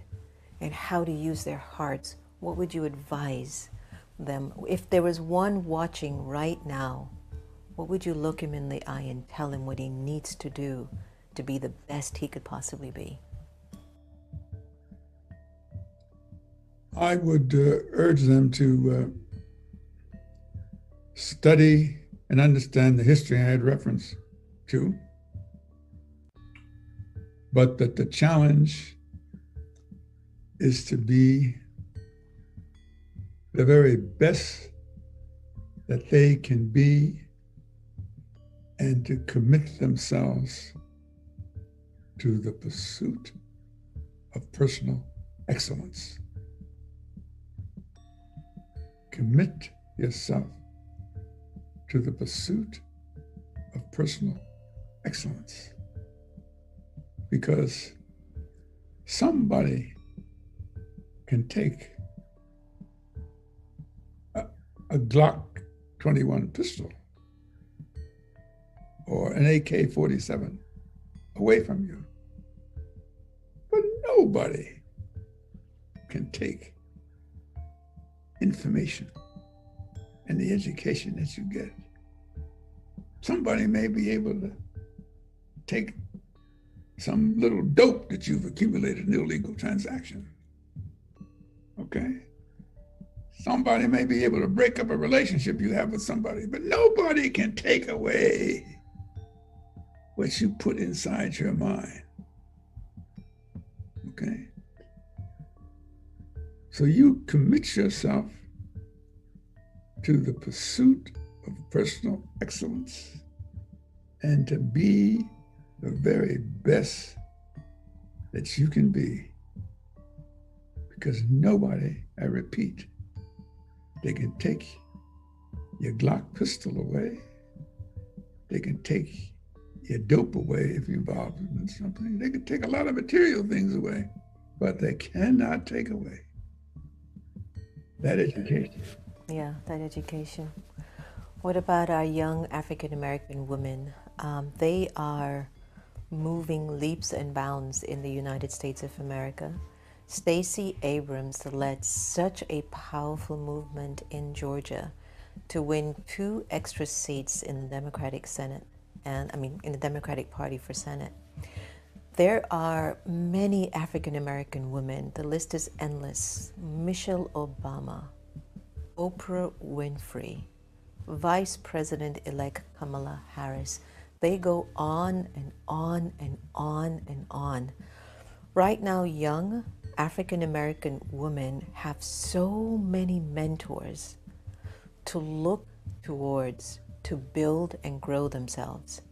and how to use their hearts? What would you advise them? If there was one watching right now, what would you look him in the eye and tell him what he needs to do to be the best he could possibly be? I would urge them to study and understand the history I had reference to, but that the challenge is to be the very best that they can be and to commit themselves to the pursuit of personal excellence. Commit yourself to the pursuit of personal excellence, because somebody can take a Glock 21 pistol or an AK-47 away from you, but nobody can take information and the education that you get. Somebody may be able to take some little dope that you've accumulated in an illegal transaction, okay? Somebody may be able to break up a relationship you have with somebody, but nobody can take away what you put inside your mind, okay? So you commit yourself to the pursuit of personal excellence and to be the very best that you can be, because nobody, I repeat, they can take your Glock pistol away. They can take your dope away if you're involved in something. They can take a lot of material things away, but they cannot take away that education. Yeah, that education. What about our young African American women? They are moving leaps and bounds in the United States of America. Stacey Abrams led such a powerful movement in Georgia to win 2 extra seats in the Democratic Senate, in the Democratic Party for Senate. There are many African American women. The list is endless. Michelle Obama, Oprah Winfrey, Vice President-elect Kamala Harris. They go on and on and on and on. Right now, young African American women have so many mentors to look towards, to build and grow themselves.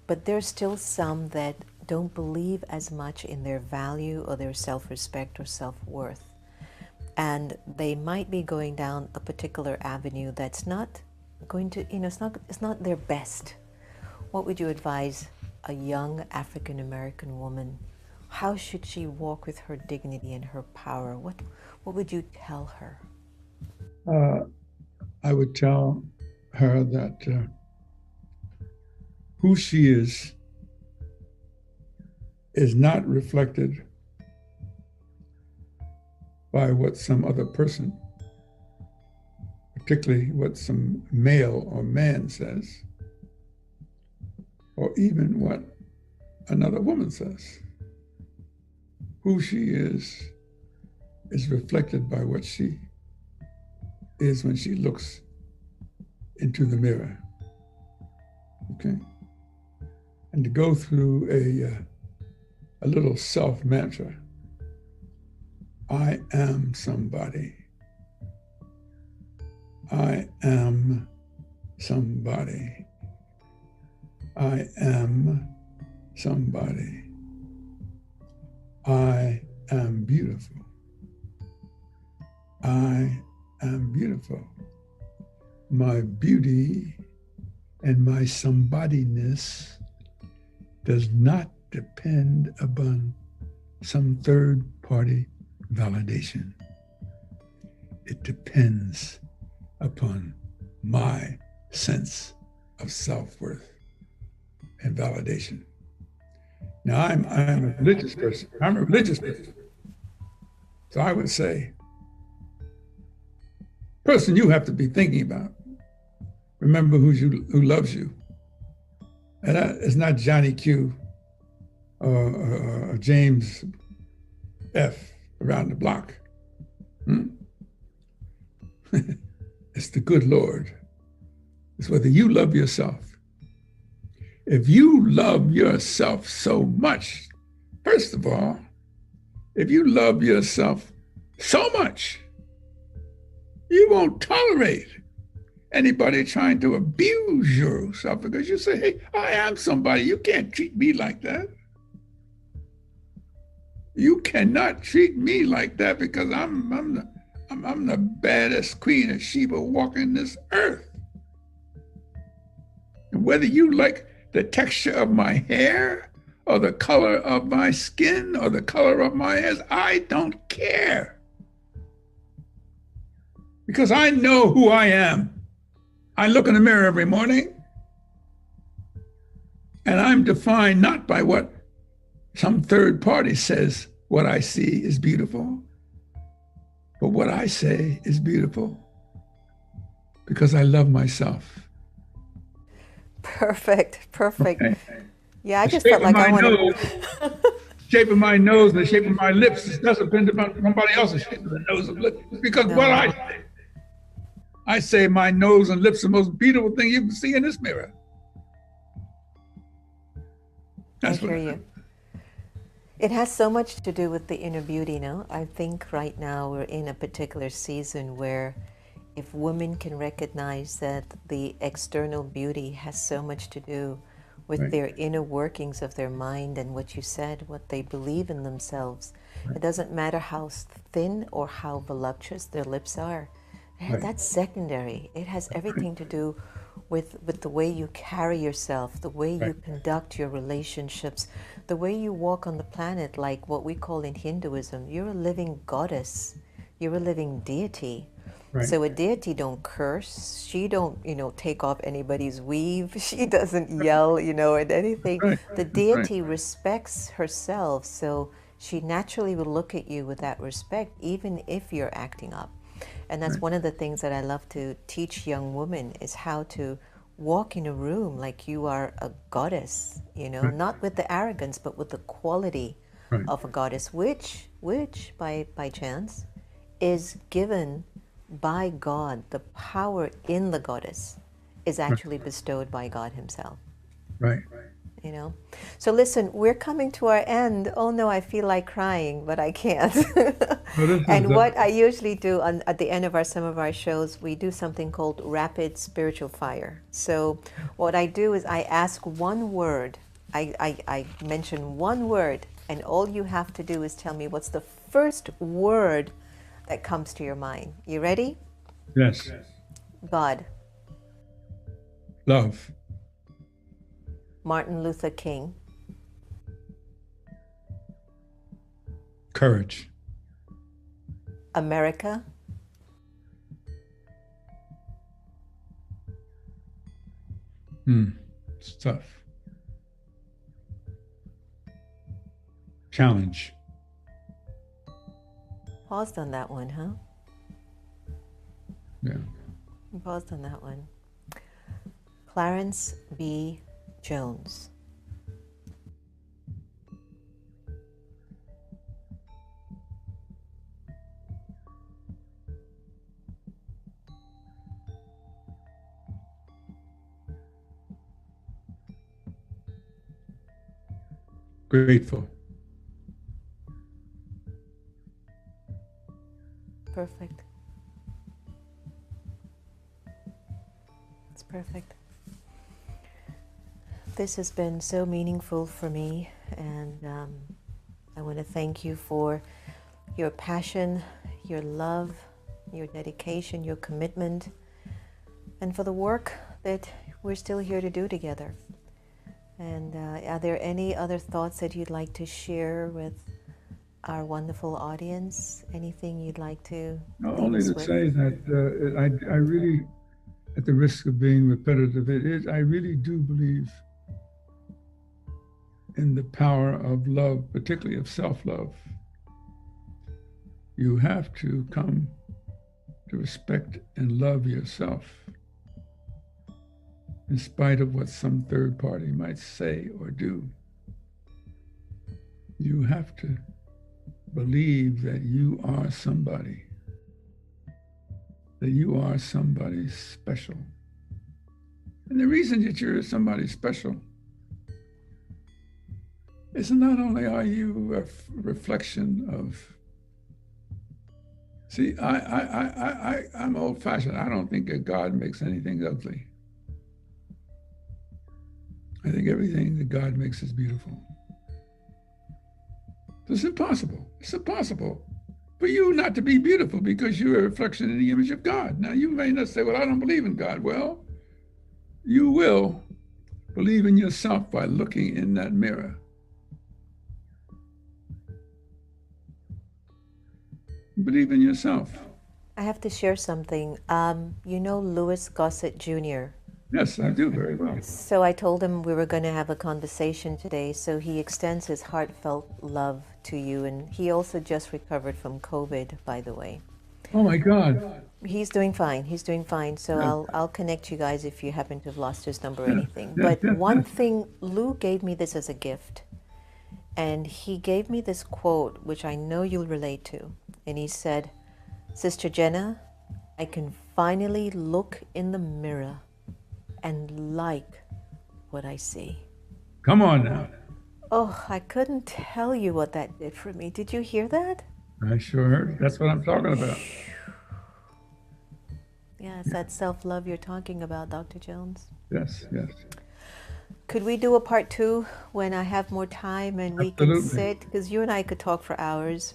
But there's still some that don't believe as much in their value or their self-respect or self-worth. And they might be going down a particular avenue that's not going to, it's not their best. What would you advise a young African American woman? How should she walk with her dignity and her power? What would you tell her? I would tell her that who she is not reflected by what some other person, particularly what some male or man says, or even what another woman says. Who she is reflected by what she is when she looks into the mirror, okay? And to go through a little self-mantra. I am somebody. I am somebody. I am somebody. I am beautiful. I am beautiful. My beauty and my somebodyness does not depend upon some third-party validation. It depends upon my sense of self-worth and validation. Now, I'm a religious person. I'm a religious person. So I would say, person you have to be thinking about, remember who loves you. And it's not Johnny Q a James F. around the block. It's the good Lord. It's whether you love yourself. If you love yourself so much, first of all, if you love yourself so much, you won't tolerate anybody trying to abuse yourself because you say, hey, I am somebody. You can't treat me like that. You cannot treat me like that because I'm the baddest queen of Sheba walking this earth. And whether you like the texture of my hair or the color of my skin or the color of my eyes, I don't care. Because I know who I am. I look in the mirror every morning and I'm defined not by what some third party says what I see is beautiful, but what I say is beautiful because I love myself. Perfect. Okay. Yeah, I just felt like I want to. Shape of my nose and the shape of my lips doesn't depend on somebody else's shape of the nose and lips. It's because what I say my nose and lips are the most beautiful thing you can see in this mirror. I hear you. It has so much to do with the inner beauty, no? I think right now we're in a particular season where if women can recognize that the external beauty has so much to do with their inner workings of their mind and what you said, what they believe in themselves. It doesn't matter how thin or how voluptuous their lips are. That's secondary. It has everything to do with the way you carry yourself, the way you conduct your relationships, the way you walk on the planet, like what we call in Hinduism. You're a living goddess. You're a living deity. So a deity don't curse. She don't, take off anybody's weave. She doesn't yell, at anything. The deity respects herself, so she naturally will look at you with that respect, even if you're acting up. And that's one of the things that I love to teach young women is how to walk in a room like you are a goddess, not with the arrogance, but with the quality of a goddess, which by chance is given by God. The power in the goddess is actually bestowed by God himself. So listen, we're coming to our end. Oh no, I feel like crying, but I can't. And what I usually do at the end of some of our shows, we do something called rapid spiritual fire. So what I do is I ask one word. I mention one word, and all you have to do is tell me what's the first word that comes to your mind. You ready? Yes. God. Love. Martin Luther King. Courage. America. It's tough. Challenge. Paused on that one, huh? Yeah. Paused on that one. Clarence B. Jones. Grateful. Perfect. It's perfect. This has been so meaningful for me, and I want to thank you for your passion, your love, your dedication, your commitment, and for the work that we're still here to do together. And are there any other thoughts that you'd like to share with our wonderful audience? Anything you'd like to No, only to say that I really, at the risk of being repetitive, I really do believe in the power of love, particularly of self-love. You have to come to respect and love yourself in spite of what some third party might say or do. You have to believe that you are somebody, that you are somebody special. And the reason that you're somebody special is not only are you a reflection of, see, I'm old-fashioned. I don't think that God makes anything ugly. I think everything that God makes is beautiful. It's impossible. It's impossible for you not to be beautiful because you're a reflection in the image of God. Now, you may not say, well, I don't believe in God. Well, you will believe in yourself by looking in that mirror. Believe in yourself. I have to share something. You know Louis Gossett Jr.? Yes, I do very well. So I told him we were going to have a conversation today, so he extends his heartfelt love to you, and he also just recovered from COVID, by the way. Oh my God. He's doing fine. He's doing fine. So I'll connect you guys if you happen to have lost his number or anything. But one thing, Lou gave me this as a gift, and he gave me this quote, which I know you'll relate to. And he said, Sister Jenna, I can finally look in the mirror and like what I see. Come on now. Oh, I couldn't tell you what that did for me. Did you hear that? I sure heard. That's what I'm talking about. Yes, that self-love you're talking about, Dr. Jones. Yes, yes. Could we do a part 2 when I have more time and we can sit? Because you and I could talk for hours.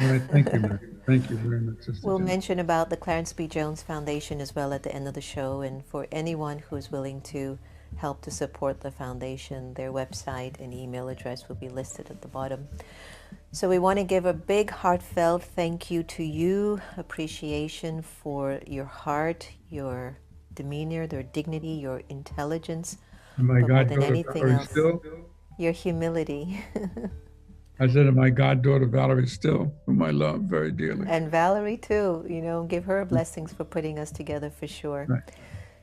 All right, thank you, Mary. Thank you very much, Sister We'll Jenna. mention about the Clarence B. Jones Foundation as well at the end of the show. And for anyone who's willing to help to support the foundation, their website and email address will be listed at the bottom. So we want to give a big heartfelt thank you to you, appreciation for your heart, your demeanor, your dignity, your intelligence, And my but more than goddaughter anything Valerie else, Still. your humility. I said to my goddaughter Valerie Still, whom I love very dearly. And Valerie too, you know, give her blessings for putting us together for sure. Right.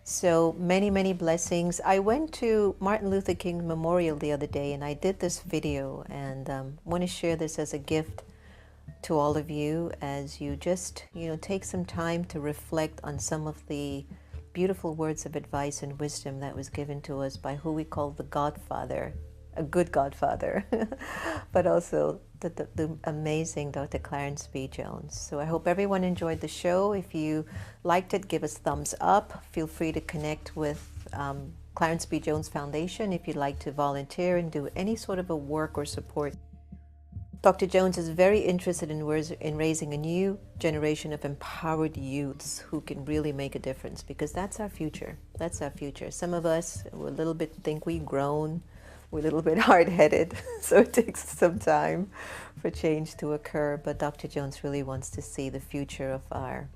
So many, many blessings. I went to Martin Luther King Memorial the other day and I did this video, and want to share this as a gift to all of you as you just, you know, take some time to reflect on some of the beautiful words of advice and wisdom that was given to us by who we call the Godfather, a good Godfather, but also the amazing Dr. Clarence B. Jones. So I hope everyone enjoyed the show. If you liked it, give us thumbs up. Feel free to connect with Clarence B. Jones Foundation if you'd like to volunteer and do any sort of a work or support. Dr. Jones is very interested in raising a new generation of empowered youths who can really make a difference, because that's our future. That's our future. Some of us, we're a little bit, think we've grown. We're a little bit hard-headed, so it takes some time for change to occur. But Dr. Jones really wants to see the future of our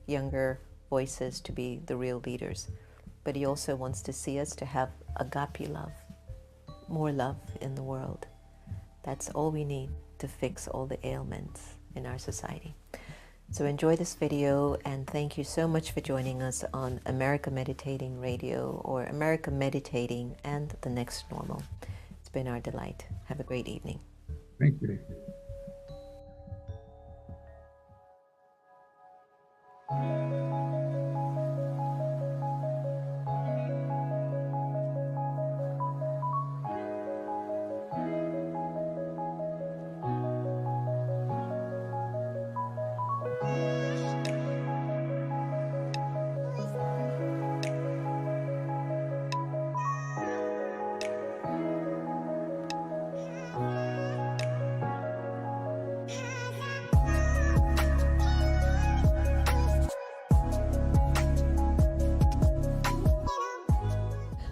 younger voices to be the real leaders. But he also wants to see us to have agape love, more love in the world. That's all we need to fix all the ailments in our society. So enjoy this video, and thank you so much for joining us on America Meditating Radio, or America Meditating and the Next Normal. It's been our delight. Have a great evening. Thank you.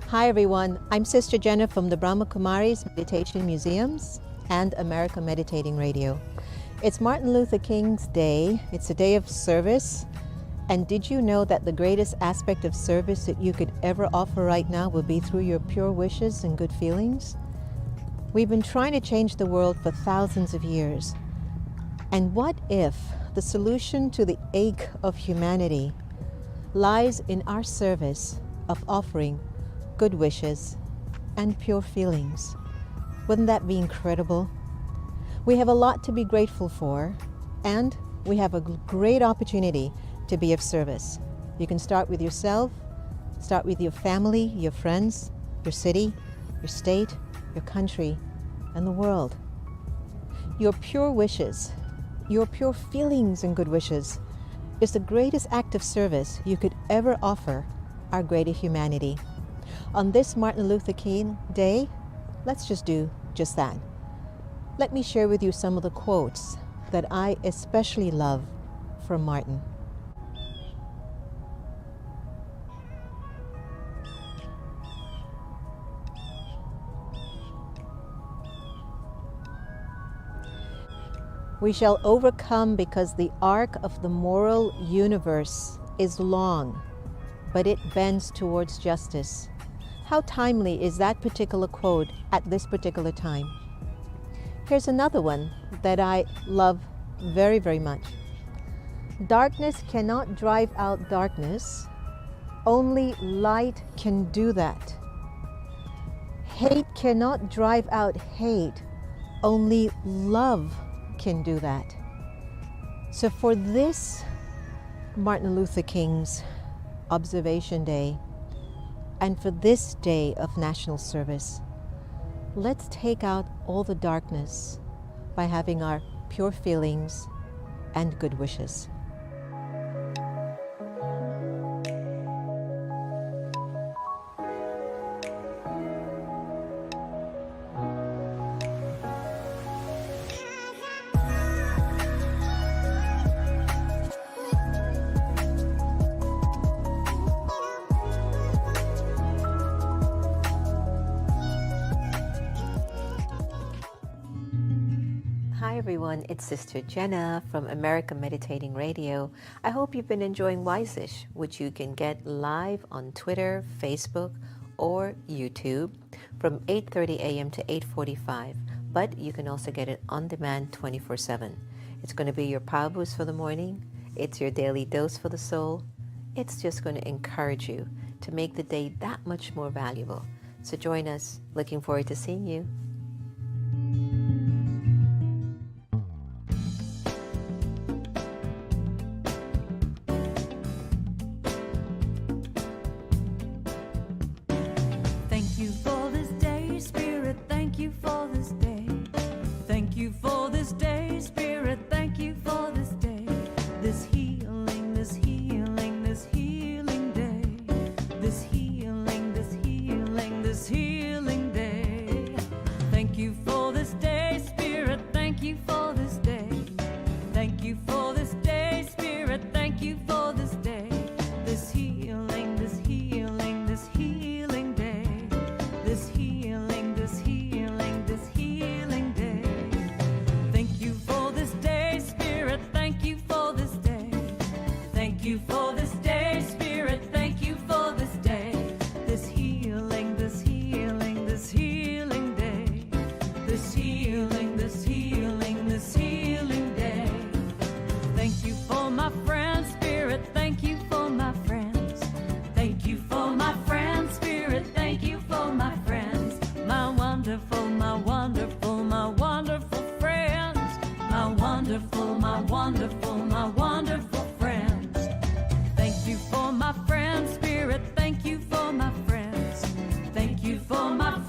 Hi everyone, I'm Sister Jenna from the Brahma Kumaris Meditation Museums and America Meditating Radio. It's Martin Luther King's Day. It's a day of service. And did you know that the greatest aspect of service that you could ever offer right now will be through your pure wishes and good feelings? We've been trying to change the world for thousands of years. And what if the solution to the ache of humanity lies in our service of offering good wishes and pure feelings? Wouldn't that be incredible? We have a lot to be grateful for, and we have a great opportunity to be of service. You can start with yourself, start with your family, your friends, your city, your state, your country, and the world. Your pure wishes, your pure feelings and good wishes is the greatest act of service you could ever offer our greater humanity. On this Martin Luther King Day, let's just do just that. Let me share with you some of the quotes that I especially love from Martin. We shall overcome because the arc of the moral universe is long, but it bends towards justice. How timely is that particular quote at this particular time? Here's another one that I love very, very much. Darkness cannot drive out darkness. Only light can do that. Hate cannot drive out hate. Only love can do that. So for this Martin Luther King's Observation Day, and for this day of national service, let's take out all the darkness by having our pure feelings and good wishes. Hi everyone, it's Sister Jenna from America Meditating Radio. I hope you've been enjoying Wise-ish, which you can get live on Twitter, Facebook, or YouTube from 8:30 a.m. to 8:45. But you can also get it on demand 24/7. It's going to be your power boost for the morning. It's your daily dose for the soul. It's just going to encourage you to make the day that much more valuable. So join us. Looking forward to seeing you. Thank you for this day, Spirit. Thank you for this day. Thank you for this day, Spirit. Thank you for this day. This healing, this healing, this healing day. This healing, this healing, this healing day. Thank you for this day, Spirit. Thank you for this day. Thank you for this day, Spirit. Thank you for this day. This healing, this healing, this healing day. This healing, this healing, this healing day. Thank you for this day, Spirit. Thank you for this day. Thank you for this day, Spirit. Thank you for this day. This healing, this healing, this healing day. This healing, this healing, this healing day. Thank you for my friends, Spirit. Thank you for my friends. Thank you for my friends, Spirit. Thank you for my friends. My wonderful, my wonderful, my wonderful friends. My wonderful, my wonderful, my wonderful friends. Thank you for my friends, Spirit. Thank you for my friends. Thank you for my